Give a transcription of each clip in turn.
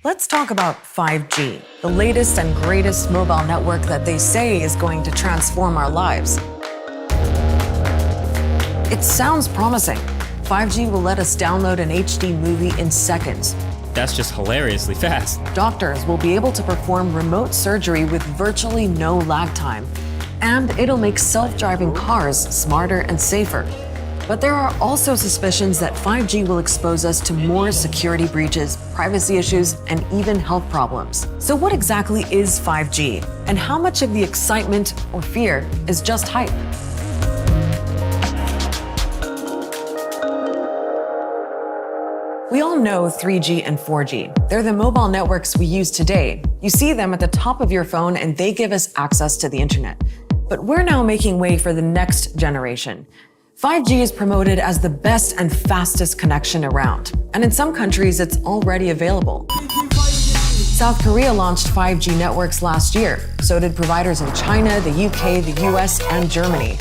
Let's talk about 5G, the latest and greatest mobile network that they say is going to transform our lives. It sounds promising. 5G will let us download an HD movie in seconds. That's just hilariously fast. Doctors will be able to perform remote surgery with virtually no lag time. And it'll make self-driving cars smarter and safer. But there are also suspicions that 5G will expose us to more security breaches, privacy issues, and even health problems. So what exactly is 5G? And how much of the excitement or fear is just hype? We all know 3G and 4G. They're the mobile networks we use today. You see them at the top of your phone and they give us access to the internet. But we're now making way for the next generation. 5G is promoted as the best and fastest connection around, and in some countries it's already available. South Korea launched 5G networks last year. So did providers in China, the UK, the US, and Germany.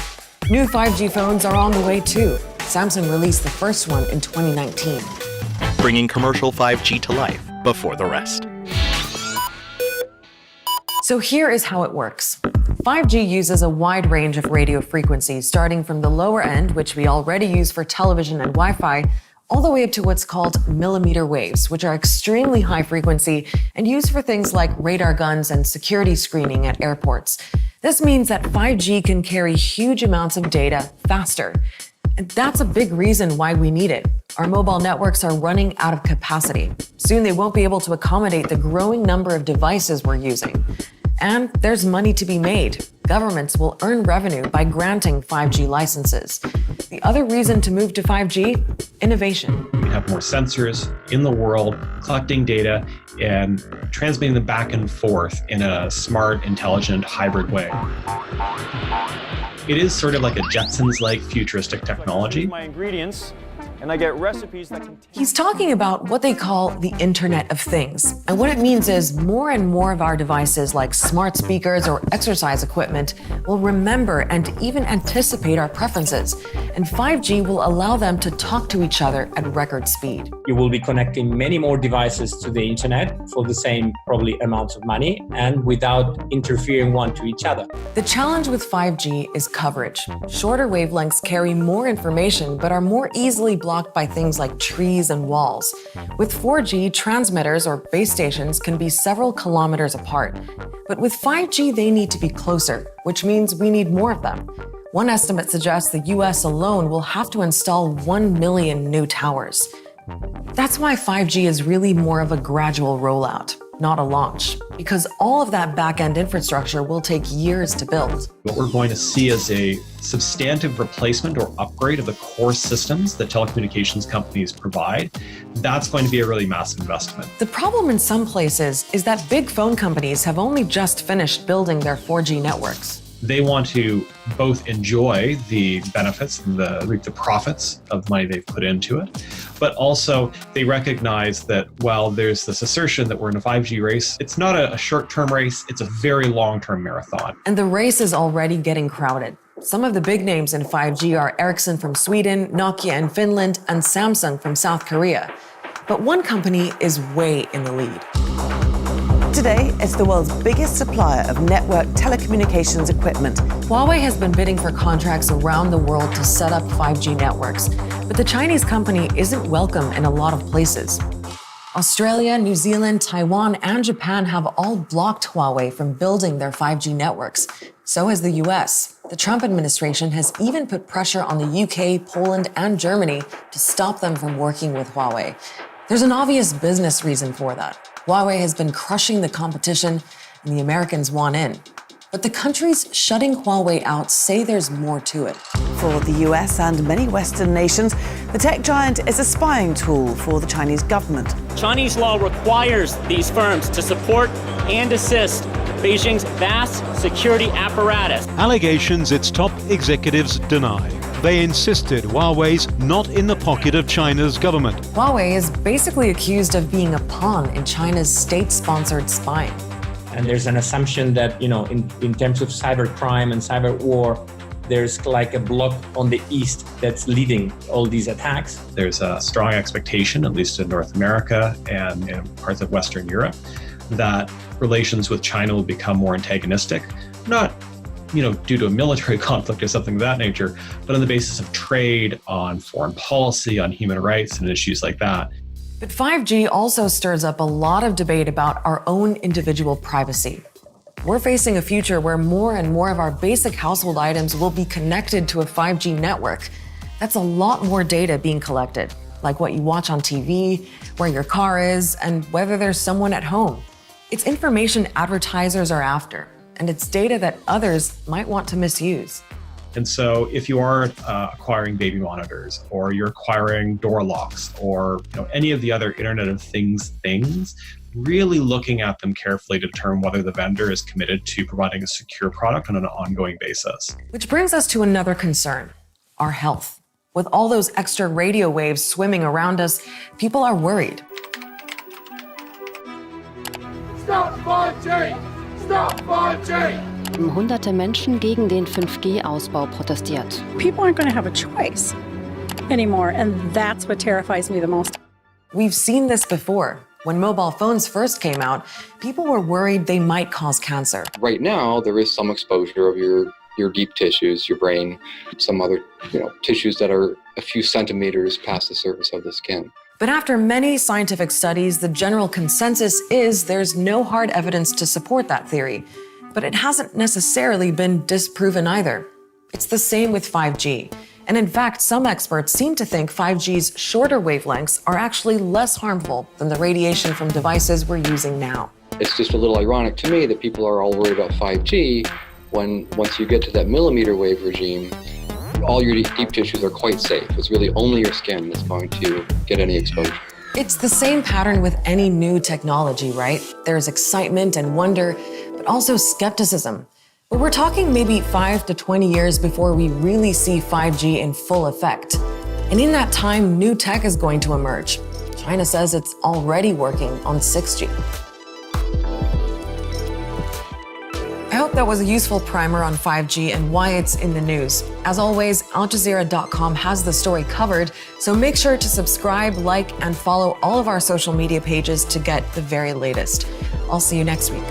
New 5G phones are on the way too. Samsung released the first one in 2019. Bringing commercial 5G to life before the rest. So here is how it works. 5G uses a wide range of radio frequencies, starting from the lower end, which we already use for television and Wi-Fi, all the way up to what's called millimeter waves, which are extremely high frequency and used for things like radar guns and security screening at airports. This means that 5G can carry huge amounts of data faster. And that's a big reason why we need it. Our mobile networks are running out of capacity. Soon they won't be able to accommodate the growing number of devices we're using. And there's money to be made. Governments will earn revenue by granting 5G licenses. The other reason to move to 5G? Innovation. We have more sensors in the world collecting data and transmitting them back and forth in a smart, intelligent, hybrid way. It is sort of like a Jetsons-like futuristic technology. My ingredients, and I get recipes that contain... He's talking about what they call the Internet of Things. And what it means is more and more of our devices like smart speakers or exercise equipment will remember and even anticipate our preferences. And 5G will allow them to talk to each other at record speed. You will be connecting many more devices to the internet for the same probably amounts of money and without interfering one to each other. The challenge with 5G is coverage. Shorter wavelengths carry more information but are more easily blocked by things like trees and walls. With 4G, transmitters or base stations can be several kilometers apart. But with 5G, they need to be closer, which means we need more of them. One estimate suggests the US alone will have to install 1 million new towers. That's why 5G is really more of a gradual rollout, not a launch, because all of that back-end infrastructure will take years to build. What we're going to see is a substantive replacement or upgrade of the core systems that telecommunications companies provide. That's going to be a really massive investment. The problem in some places is that big phone companies have only just finished building their 4G networks. They want to both enjoy the benefits and reap the profits of the money they've put into it, but also they recognize that while there's this assertion that we're in a 5G race, it's not a short-term race, it's a very long-term marathon. And the race is already getting crowded. Some of the big names in 5G are Ericsson from Sweden, Nokia in Finland, and Samsung from South Korea. But one company is way in the lead. Today, it's the world's biggest supplier of network telecommunications equipment. Huawei has been bidding for contracts around the world to set up 5G networks, but the Chinese company isn't welcome in a lot of places. Australia, New Zealand, Taiwan, and Japan have all blocked Huawei from building their 5G networks. So has the US. The Trump administration has even put pressure on the UK, Poland, and Germany to stop them from working with Huawei. There's an obvious business reason for that. Huawei has been crushing the competition, and the Americans want in. But the countries shutting Huawei out say there's more to it. For the US and many Western nations, the tech giant is a spying tool for the Chinese government. Chinese law requires these firms to support and assist Beijing's vast security apparatus. Allegations its top executives deny. They insisted Huawei's not in the pocket of China's government. Huawei is basically accused of being a pawn in China's state-sponsored spying. And there's an assumption that, in terms of cyber crime and cyber war, there's like a bloc on the east that's leading all these attacks. There's a strong expectation, at least in North America and in parts of Western Europe, that relations with China will become more antagonistic, not due to a military conflict or something of that nature, but on the basis of trade, on foreign policy, on human rights and issues like that. But 5G also stirs up a lot of debate about our own individual privacy. We're facing a future where more and more of our basic household items will be connected to a 5G network. That's a lot more data being collected, like what you watch on TV, where your car is, and whether there's someone at home. It's information advertisers are after, and it's data that others might want to misuse. And so if you are acquiring baby monitors, or you're acquiring door locks, or any of the other Internet of Things, really looking at them carefully to determine whether the vendor is committed to providing a secure product on an ongoing basis. Which brings us to another concern, our health. With all those extra radio waves swimming around us, people are worried. Stop 5G! Stop 5G! Hunderte Menschen gegen den 5G-Ausbau protestiert. People aren't going to have a choice anymore, and that's what terrifies me the most. We've seen this before. When mobile phones first came out, people were worried they might cause cancer. Right now, there is some exposure of your deep tissues, your brain, some other tissues that are a few centimeters past the surface of the skin. But after many scientific studies, the general consensus is there's no hard evidence to support that theory. But it hasn't necessarily been disproven either. It's the same with 5G. And in fact, some experts seem to think 5G's shorter wavelengths are actually less harmful than the radiation from devices we're using now. It's just a little ironic to me that people are all worried about 5G when once you get to that millimeter wave regime, all your deep tissues are quite safe. It's really only your skin that's going to get any exposure. It's the same pattern with any new technology, right? There's excitement and wonder, but also skepticism. But we're talking maybe 5 to 20 years before we really see 5G in full effect. And in that time, new tech is going to emerge. China says it's already working on 6G. I hope that was a useful primer on 5G and why it's in the news. As always, Jazeera.com has the story covered, so make sure to subscribe, like, and follow all of our social media pages to get the very latest. I'll see you next week.